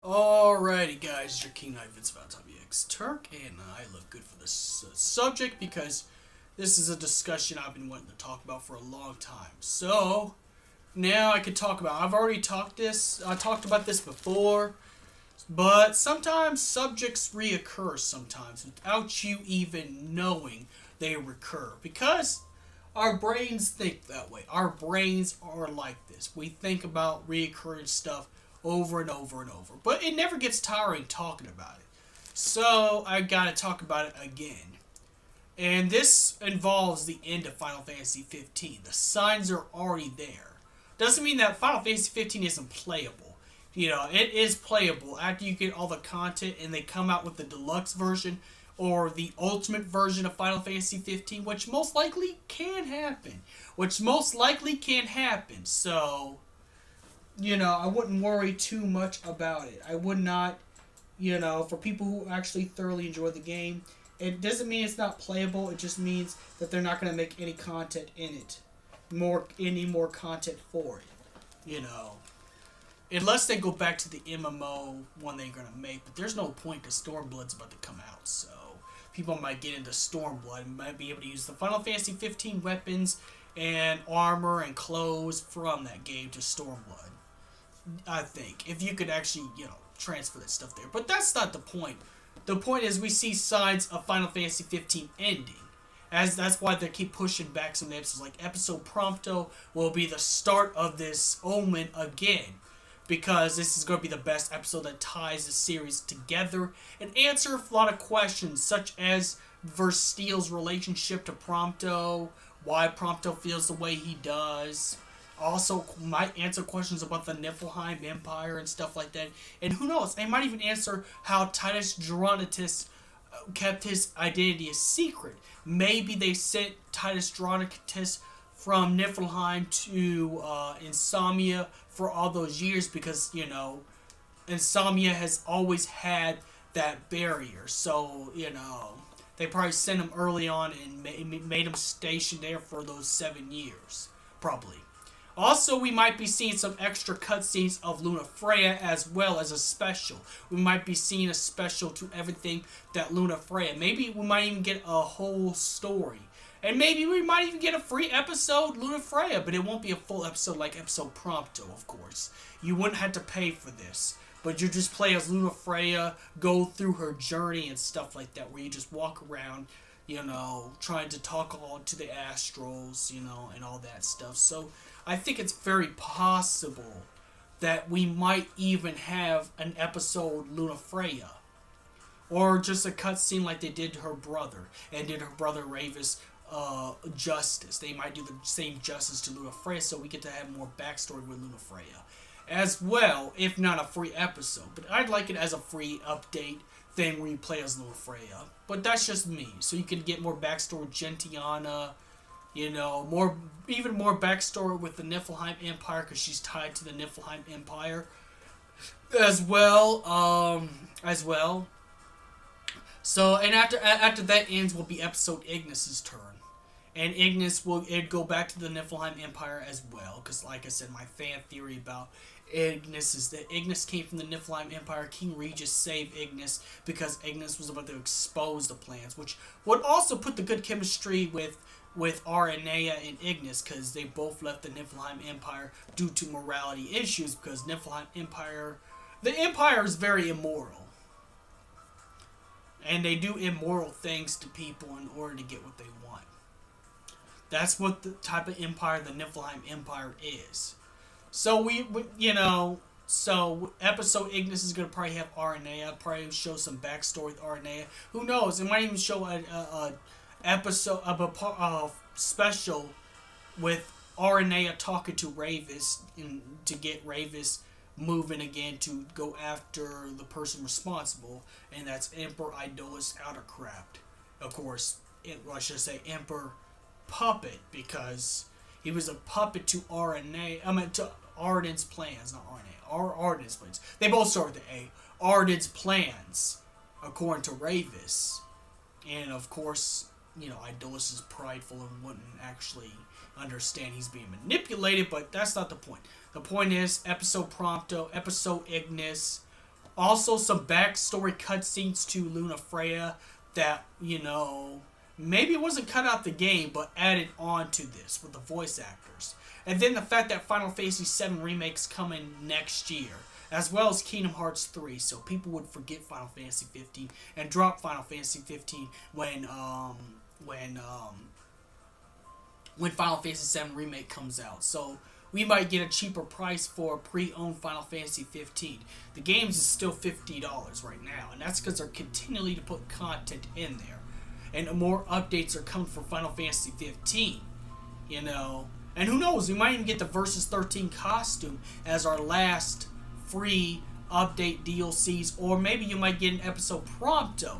Alrighty, guys, it's your King Knight Vince WX Turk, and I look good for this subject because this is a discussion I've been wanting to talk about for a long time. So now I can talk about. I talked about this before, but sometimes subjects reoccur sometimes without you even knowing they recur because our brains think that way. Our brains are like this. We think about reoccurring stuff over and over and over. But it never gets tiring talking about it. So I gotta talk about it again. And this involves the end of Final Fantasy 15. The signs are already there. Doesn't mean that Final Fantasy 15 isn't playable. It is playable after you get all the content and they come out with the deluxe version or the ultimate version of Final Fantasy 15, which most likely can happen. So, I wouldn't worry too much about it. I would not, for people who actually thoroughly enjoy the game, it doesn't mean it's not playable. It just means that they're not going to make any content in it, any more content for it, unless they go back to the MMO one they're going to make. But there's no point because Stormblood's about to come out, so people might get into Stormblood and might be able to use the Final Fantasy 15 weapons and armor and clothes from that game to Stormblood. I think if you could actually transfer that stuff there, but that's not the point. The point is we see signs of Final Fantasy 15 ending, as that's why they keep pushing back some episodes. Like episode Prompto will be the start of this omen again, because this is going to be the best episode that ties the series together and answer a lot of questions such as Versteel's relationship to Prompto, why Prompto feels the way he does. Also, might answer questions about the Niflheim Empire and stuff like that. And who knows, they might even answer how Titus Geronitus kept his identity a secret. Maybe they sent Titus Geronitus from Niflheim to Insomnia for all those years because, Insomnia has always had that barrier. So, they probably sent him early on and made him stationed there for those 7 years. Probably. Also, we might be seeing some extra cutscenes of Luna Freya as well as a special. We might be seeing a special to everything that Luna Freya. Maybe we might even get a whole story. And maybe we might even get a free episode, Luna Freya, but it won't be a full episode like episode Prompto, of course. You wouldn't have to pay for this. But you just play as Luna Freya, go through her journey and stuff like that, where you just walk around, trying to talk all to the Astrals, and all that stuff. So I think it's very possible that we might even have an episode Luna Freya. Or just a cutscene like they did to her brother, and did her brother Ravis justice. They might do the same justice to Luna Freya, so we get to have more backstory with Luna Freya. As well, if not a free episode. But I'd like it as a free update thing where you play as Luna Freya. But that's just me. So you can get more backstory with Gentiana, even more backstory with the Niflheim Empire because she's tied to the Niflheim Empire as well. So, and after that ends will be episode Ignis's turn. And Ignis will go back to the Niflheim Empire as well. Because, like I said, my fan theory about Ignis is that Ignis came from the Niflheim Empire. King Regis saved Ignis because Ignis was about to expose the plans. Which would also put the good chemistry with Aranea and Ignis. Because they both left the Niflheim Empire due to morality issues. Because the Empire is very immoral. And they do immoral things to people in order to get what they want. That's what the type of empire the Niflheim Empire is. So so episode Ignis is going to probably have Aranea, probably show some backstory with Aranea. Who knows? It might even show a episode of a special with Aranea talking to Ravis to get Ravis moving again to go after the person responsible, and that's Emperor Idolus Autocraft. Of course, I should say Emperor Puppet, because he was a puppet to to Arden's plans, not Arden's plans. They both start with the A. Arden's plans, according to Ravis. And of course, Idolus is prideful and wouldn't actually understand he's being manipulated, but that's not the point. The point is episode Prompto, episode Ignis, Also, some backstory cutscenes to Luna Freya that, maybe it wasn't cut out the game, but added on to this with the voice actors. And then the fact that Final Fantasy VII Remake's coming next year, as well as Kingdom Hearts 3, so people would forget Final Fantasy 15 and drop Final Fantasy 15 when Final Fantasy VII Remake comes out. So we might get a cheaper price for pre-owned Final Fantasy 15. The games is still $50 right now, and that's because they're continually to put content in there. And more updates are coming for Final Fantasy 15, And who knows, we might even get the Versus 13 costume as our last free update DLCs, or maybe you might get an episode Prompto,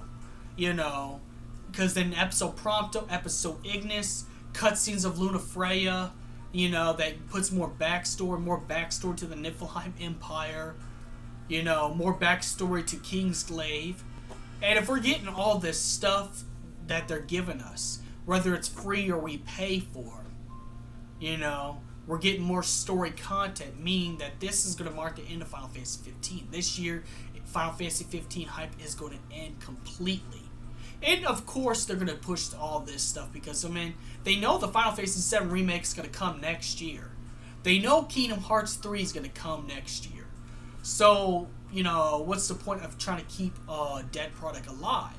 because then episode Prompto, episode Ignis, cutscenes of Luna Freya, that puts more backstory to the Niflheim Empire, more backstory to Kingsglaive. And if we're getting all this stuff that they're giving us, whether it's free or we pay for, we're getting more story content, meaning that this is going to mark the end of Final Fantasy 15. This year, Final Fantasy 15 hype is going to end completely. And of course, they're going to push all this stuff because, they know the Final Fantasy VII Remake is going to come next year. They know Kingdom Hearts 3 is going to come next year. So, what's the point of trying to keep a dead product alive?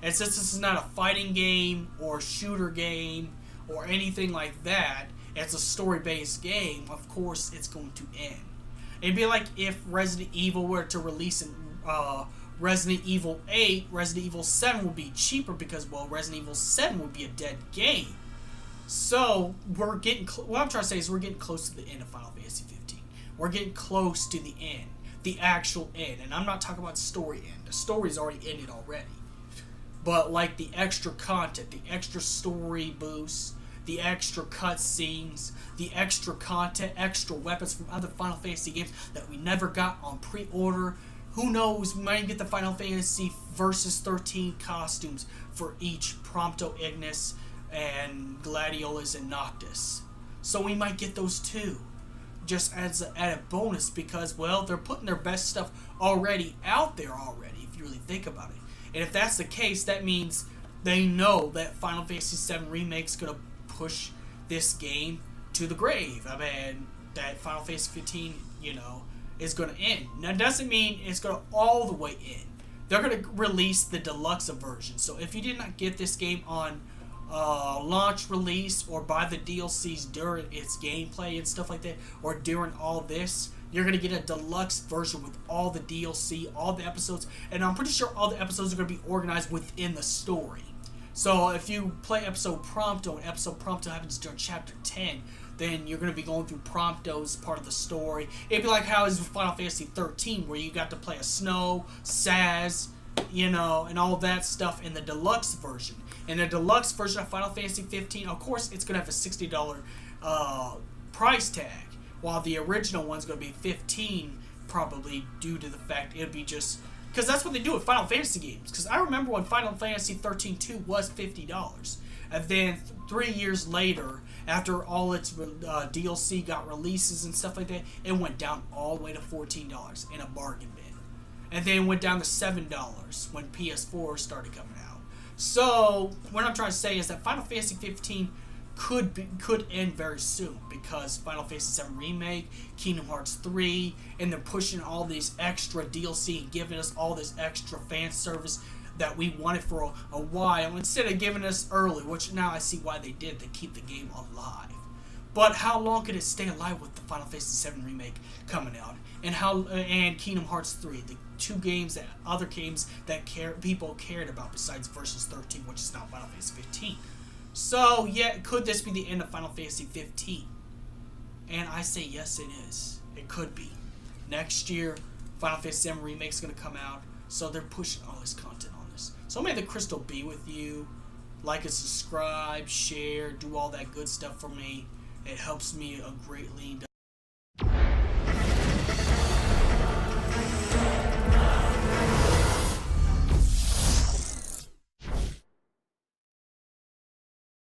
And since this is not a fighting game or shooter game or anything like that, it's a story-based game, of course it's going to end. It'd be like if Resident Evil were to release in Resident Evil 8, Resident Evil 7 would be cheaper because, Resident Evil 7 would be a dead game. So, what I'm trying to say is we're getting close to the end of Final Fantasy 15. We're getting close to the end. The actual end. And I'm not talking about story end. The story's already ended already. But like the extra content, the extra story boosts, the extra cutscenes, the extra content, extra weapons from other Final Fantasy games that we never got on pre-order. Who knows, we might get the Final Fantasy Versus 13 costumes for each Prompto, Ignis, and Gladiolus and Noctis. So we might get those too. Just as an added bonus because, they're putting their best stuff already out there already, if you really think about it. And if that's the case, that means they know that Final Fantasy VII Remake's going to push this game to the grave. That Final Fantasy 15, is going to end. Now, it doesn't mean it's going to all the way end. They're going to release the deluxe version. So if you did not get this game on launch release or buy the DLCs during its gameplay and stuff like that, or during all this, you're going to get a deluxe version with all the DLC, all the episodes, and I'm pretty sure all the episodes are going to be organized within the story. So if you play episode Prompto and episode Prompto happens during chapter 10, then you're going to be going through Prompto's part of the story. It'd be like how it is with Final Fantasy 13, where you got to play a Snow, Saz, and all that stuff in the deluxe version. In the deluxe version of Final Fantasy 15, of course, it's going to have a $60 price tag, while the original one's going to be $15, probably due to the fact it'd be just... Because that's what they do with Final Fantasy games. Because I remember when Final Fantasy 13-2 was $50. And then 3 years later, after all its DLC got releases and stuff like that, it went down all the way to $14 in a bargain bin. And then it went down to $7 when PS4 started coming out. So, what I'm trying to say is that Final Fantasy 15 could end very soon because Final Fantasy VII Remake, Kingdom Hearts 3, and they're pushing all these extra DLC and giving us all this extra fan service that we wanted for a while instead of giving us early, which now I see why they did to keep the game alive. But how long could it stay alive with the Final Fantasy VII Remake coming out and Kingdom Hearts 3, the two games that other games that people cared about besides Versus 13, which is now Final Fantasy 15. So, could this be the end of Final Fantasy 15? And I say yes, it is. It could be. Next year, Final Fantasy VII Remake is going to come out, so they're pushing all this content on this. So may the crystal be with you. Like and subscribe, share, do all that good stuff for me. It helps me greatly.